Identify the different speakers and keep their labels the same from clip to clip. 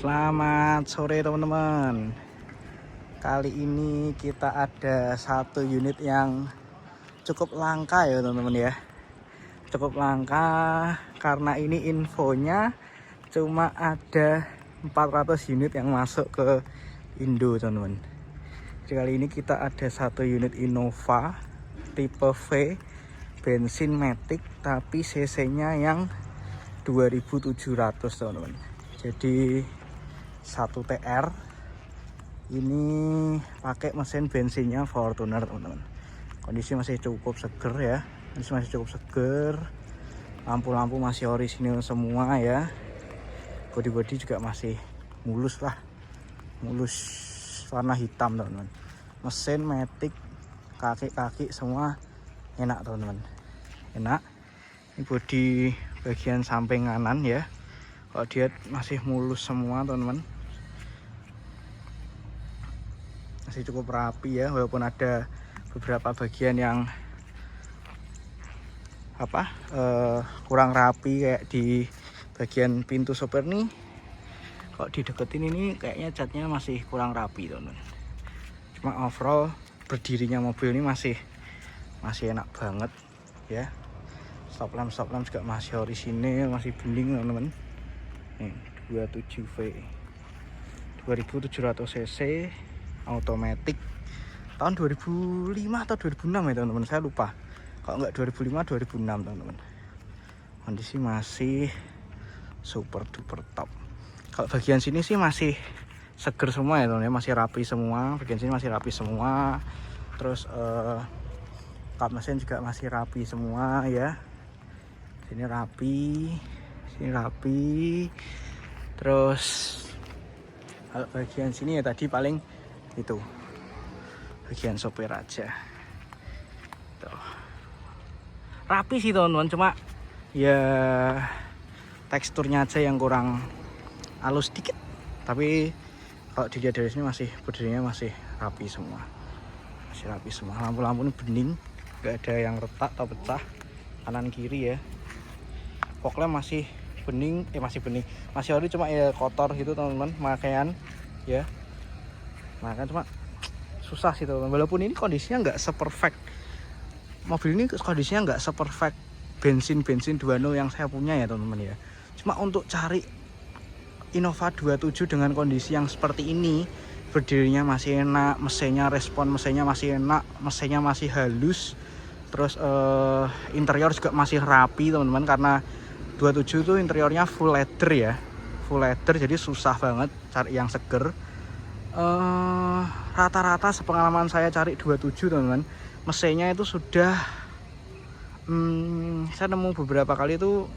Speaker 1: Selamat sore teman-teman. Kali ini kita ada satu unit yang cukup langka ya teman-teman ya. Cukup langka karena ini infonya cuma ada 400 unit yang masuk ke Indo teman-teman. Jadi kali ini kita ada satu unit Innova tipe V bensin matic tapi cc-nya yang 2700 teman-teman. Jadi 1 TR ini pakai mesin bensinnya Fortuner teman-teman. Kondisi masih cukup seger ya, lampu-lampu masih orisinil semua ya, body juga masih mulus warna hitam teman-teman. Mesin matic, kaki-kaki semua enak teman-teman, enak. Ini body bagian samping kanan ya, kalau dia masih mulus semua teman-teman, masih cukup rapi ya, walaupun ada beberapa bagian yang kurang rapi kayak di bagian pintu sopir nih. Kalau dideketin ini kayaknya catnya masih kurang rapi teman-teman. Cuma overall berdirinya mobil ini masih enak banget ya. Stop lamp juga masih orisinil, masih bening teman-teman. Nih 27V 2700 cc automatic tahun 2005 atau 2006 ya teman-teman, saya lupa. Kalau enggak 2005 2006 teman-teman. Kondisi masih super duper top. Kalau bagian sini sih masih seger semua ya teman-teman, masih rapi semua. Bagian sini masih rapi semua. Terus kap mesin juga masih rapi semua ya. Sini rapi. Terus kalau bagian sini ya tadi paling itu bagian sopir aja. Tuh. Rapi sih teman-teman, cuma ya teksturnya aja yang kurang halus dikit. Tapi kalau dilihat dari sini masih berdirinya masih rapi semua. Lampu-lampu ini bening, nggak ada yang retak atau pecah kanan kiri ya. Fog lamp masih bening, masih ori, cuma ya kotor gitu teman-teman, makanya ya. Makanya cuma susah sih teman-teman. Walaupun ini kondisinya nggak seperfect, mobil ini kondisinya nggak seperfect bensin 2.0 yang saya punya ya teman-teman ya. Cuma untuk cari Innova 27 dengan kondisi yang seperti ini, berdirinya masih enak, mesinnya masih enak, mesinnya masih halus. Terus interior juga masih rapi teman-teman, karena 27 itu interiornya full leather ya, jadi susah banget cari yang seger. Rata-rata sepengalaman saya cari 27 teman-teman, mesinnya itu sudah saya nemu beberapa kali itu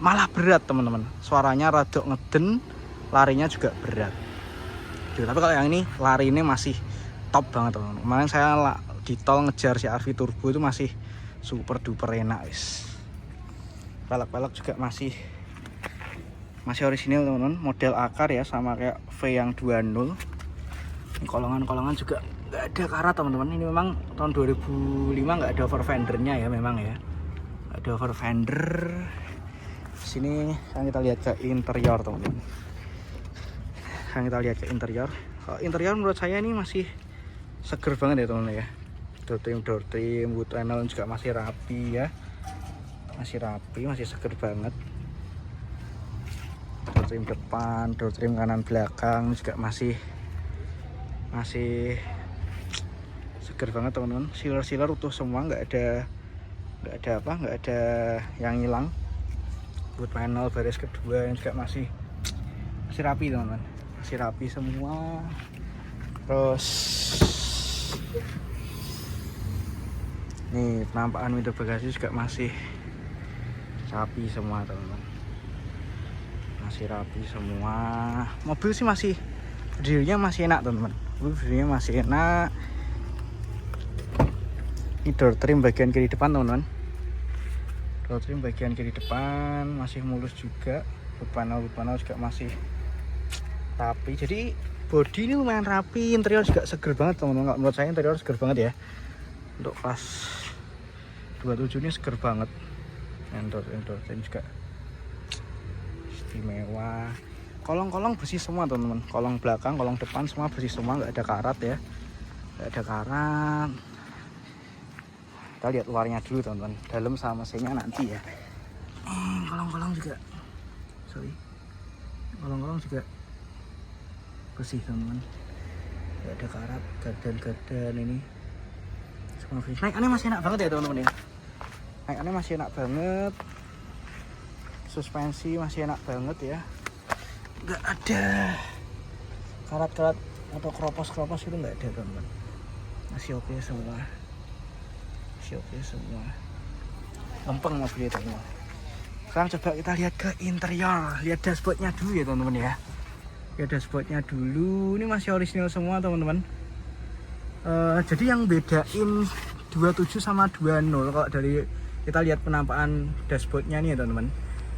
Speaker 1: malah berat teman-teman, suaranya rada ngeden, larinya juga berat. Tapi kalau yang ini larinya masih top banget teman-teman. Kemarin saya di tol ngejar CR-V turbo itu masih super duper enak wis. Pelek-pelek juga masih orisinil teman-teman, model akar ya, sama kayak V yang 20. Ini kolongan juga nggak ada karat teman-teman. Ini memang tahun 2005 nggak ada over fendernya ya, memang ya nggak ada over fender. Sini sekarang kita lihat ke interior teman-teman. Kalau interior menurut saya ini masih seger banget ya teman-teman ya. Door trim, wood panel juga masih rapi ya, masih seger banget. Door trim depan, door trim kanan belakang juga masih seger banget teman-teman. Sealer utuh semua, nggak ada yang hilang. Wood panel baris kedua yang juga masih rapi teman-teman, masih rapi semua. Terus nih penampakan window bagasi juga masih rapi semua teman-teman, masih rapi semua. Mobil sih masih berdirinya masih enak teman-teman, Ini door trim bagian kiri depan teman-teman, masih mulus juga. Wood panel juga masih rapi. Jadi body ini lumayan rapi, interior juga seger banget teman-teman. Menurut saya interior seger banget ya, untuk kelas 27 ini seger banget. Door trim juga istimewa. kolong-kolong bersih semua teman-teman. Kolong belakang, kolong depan semua bersih semua, nggak ada karat ya, nggak ada karat. Kita lihat luarnya dulu teman-teman, dalam sama mesinnya nanti ya. Kolong-kolong juga, kolong-kolong juga bersih teman-teman, nggak ada karat, gardan-gardan ini semua bersih. Naikannya masih enak banget ya teman-teman ya, naikannya masih enak banget, suspensi masih enak banget ya, nggak ada karat-karat atau keropos-keropos itu nggak ada teman-teman, masih oke semua, masih oke semua, lempeng mobilnya teman-teman. Sekarang coba kita lihat ke interior, lihat dashboardnya dulu ya teman-teman ya. Lihat dashboardnya dulu, ini masih orisinil semua teman-teman. Jadi yang bedain 27 sama 20 kalau dari kita lihat penampakan dashboardnya nih ya teman-teman.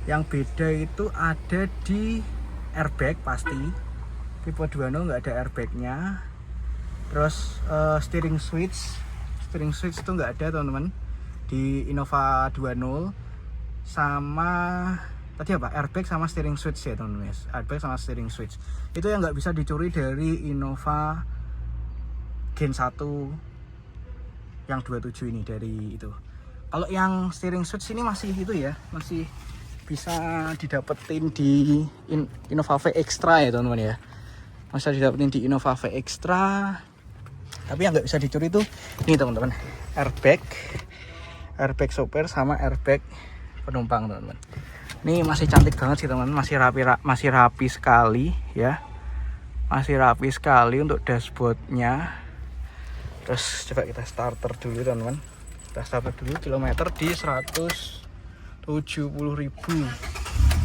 Speaker 1: Yang beda itu ada di airbag pasti. Tipe 20 nggak ada airbagnya. Terus steering switch itu nggak ada teman-teman di Innova 20. Sama tadi apa, airbag sama steering switch ya teman-teman, airbag sama steering switch itu yang nggak bisa dicuri dari Innova Gen 1 yang 27 ini dari itu. Kalau yang steering switch ini masih itu ya, masih bisa didapetin di Innova V Extra ya teman-teman ya, masih didapetin di Innova V Extra. Tapi yang nggak bisa dicuri itu ini teman-teman, airbag sopir sama airbag penumpang teman-teman. Ini masih cantik banget sih teman-teman, masih rapi sekali ya, masih rapi sekali untuk dashboardnya. Terus coba kita starter dulu teman-teman, kita starter dulu, kilometer di 170.000,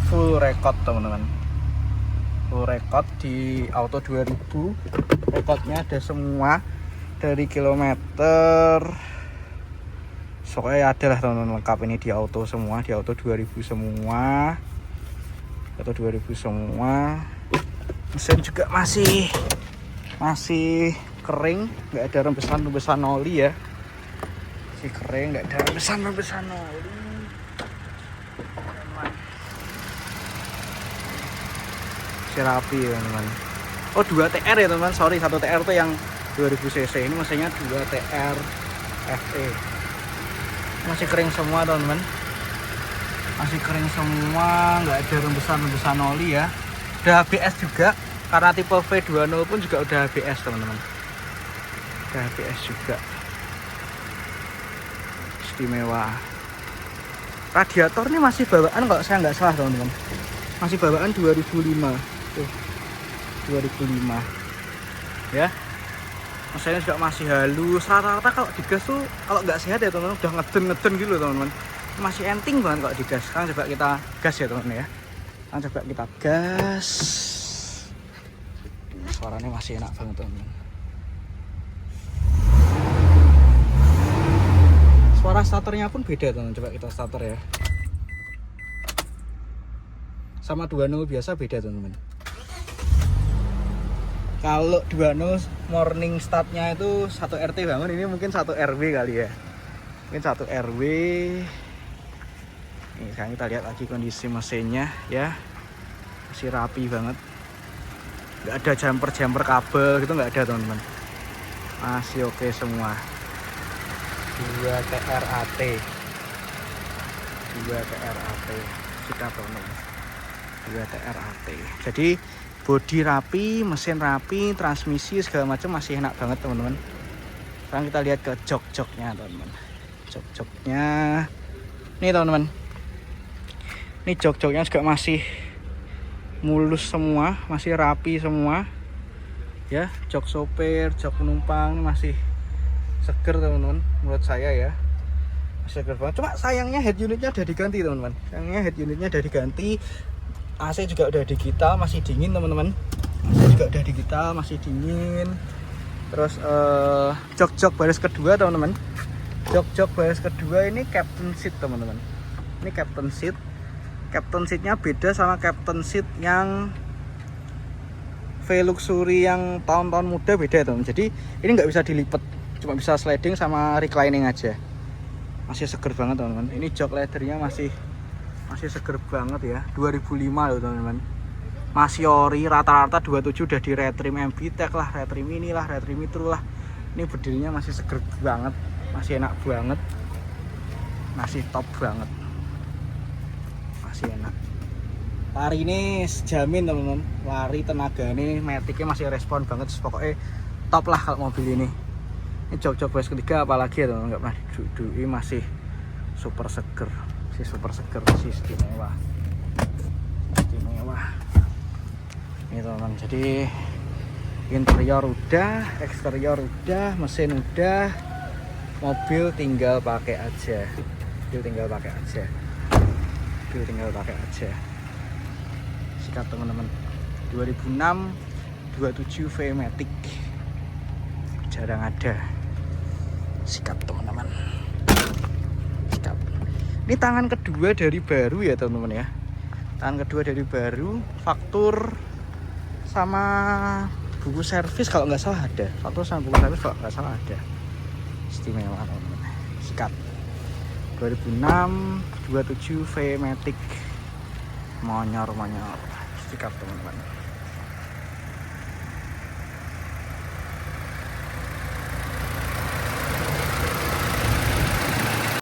Speaker 1: full record teman-teman, full record di auto 2000, recordnya ada semua dari kilometer. Soalnya ada lah teman-teman, lengkap ini di auto semua, di auto 2000 semua, auto 2000 semua. Mesin juga masih kering, nggak ada rembesan oli ya, masih kering, nggak ada rembesan oli. Masih rapi ya teman-teman. Oh 2 TR ya teman-teman, sorry, 1 TR tuh yang 2000 cc, ini mesinnya 2 TR FE. Masih kering semua teman-teman, masih kering semua, nggak ada rembesan oli ya. Udah ABS juga, karena tipe V20 pun juga udah ABS teman-teman, udah ABS juga, istimewa. Radiator ini masih bawaan kalau saya nggak salah teman-teman, masih bawaan 2005 tuh, 2005 ya. Mesinnya juga masih halus, rata-rata kalau digas tuh kalau nggak sehat ya teman-teman, udah ngeden gitu teman-teman, masih enting banget kalau digas. Sekarang coba kita gas ya teman-teman ya, sekarang coba kita gas. Suaranya masih enak banget teman-teman, suara starternya pun beda teman-teman. Coba kita starter ya, sama 20 biasa beda teman-teman. Kalau 20 morning startnya itu 1 RT bangun, ini mungkin 1 RW kali ya, mungkin 1 RW. Ini sekarang kita lihat lagi kondisi mesinnya ya, masih rapi banget, nggak ada jumper kabel gitu, nggak ada teman-teman, masih oke semua. 2 TRAT kita teman-teman, 2 TRAT. Jadi bodi rapi, mesin rapi, transmisi segala macam masih enak banget teman-teman. Sekarang kita lihat ke jok-joknya teman-teman. Jok-joknya nih teman-teman, ini jok-joknya juga masih mulus semua, masih rapi semua ya. Jok sopir, jok penumpang masih seger teman-teman, menurut saya ya, masih seger banget. Cuma sayangnya head unitnya udah diganti teman-teman, AC juga udah digital, masih dingin teman-teman. AC juga udah digital, masih dingin. Terus jok-jok baris kedua teman-teman, jok-jok baris kedua ini captain seat teman-teman. Ini captain seat, captain seatnya beda sama captain seat yang V Luxury yang tahun-tahun muda, beda teman. Jadi ini nggak bisa dilipat, cuma bisa sliding sama reclining aja. Masih seger banget teman-teman. Ini jok leathernya masih seger banget ya, 2005 loh teman-teman, masih ori, rata-rata 27 udah di retrim MB-Tech lah, retrim ini lah, retrim itu lah. Ini bodinya masih seger banget, masih enak banget, masih top banget, masih enak. Lari ini jamin teman-teman, lari tenaga ini metiknya masih respon banget, pokoknya top lah kalau mobil ini. Ini jok-jok base ketiga apalagi ya teman-teman, nggak pernah didudui, masih super seger, masih super seger, masih istimewa. Ini teman-teman, jadi interior udah, eksterior udah, mesin udah, mobil tinggal pakai aja, tinggal pakai aja. Sikat teman-teman, 2006 27 V-Matic, jarang ada. Sikat teman-teman, sikat. Ini tangan kedua dari baru ya teman-teman ya, tangan kedua dari baru, faktur sama buku servis kalau nggak salah ada, faktur sama buku servis kalau nggak salah ada. Istimewa teman-teman. Sikat 2006 27 V-Matic, monyor. Sikat teman-teman.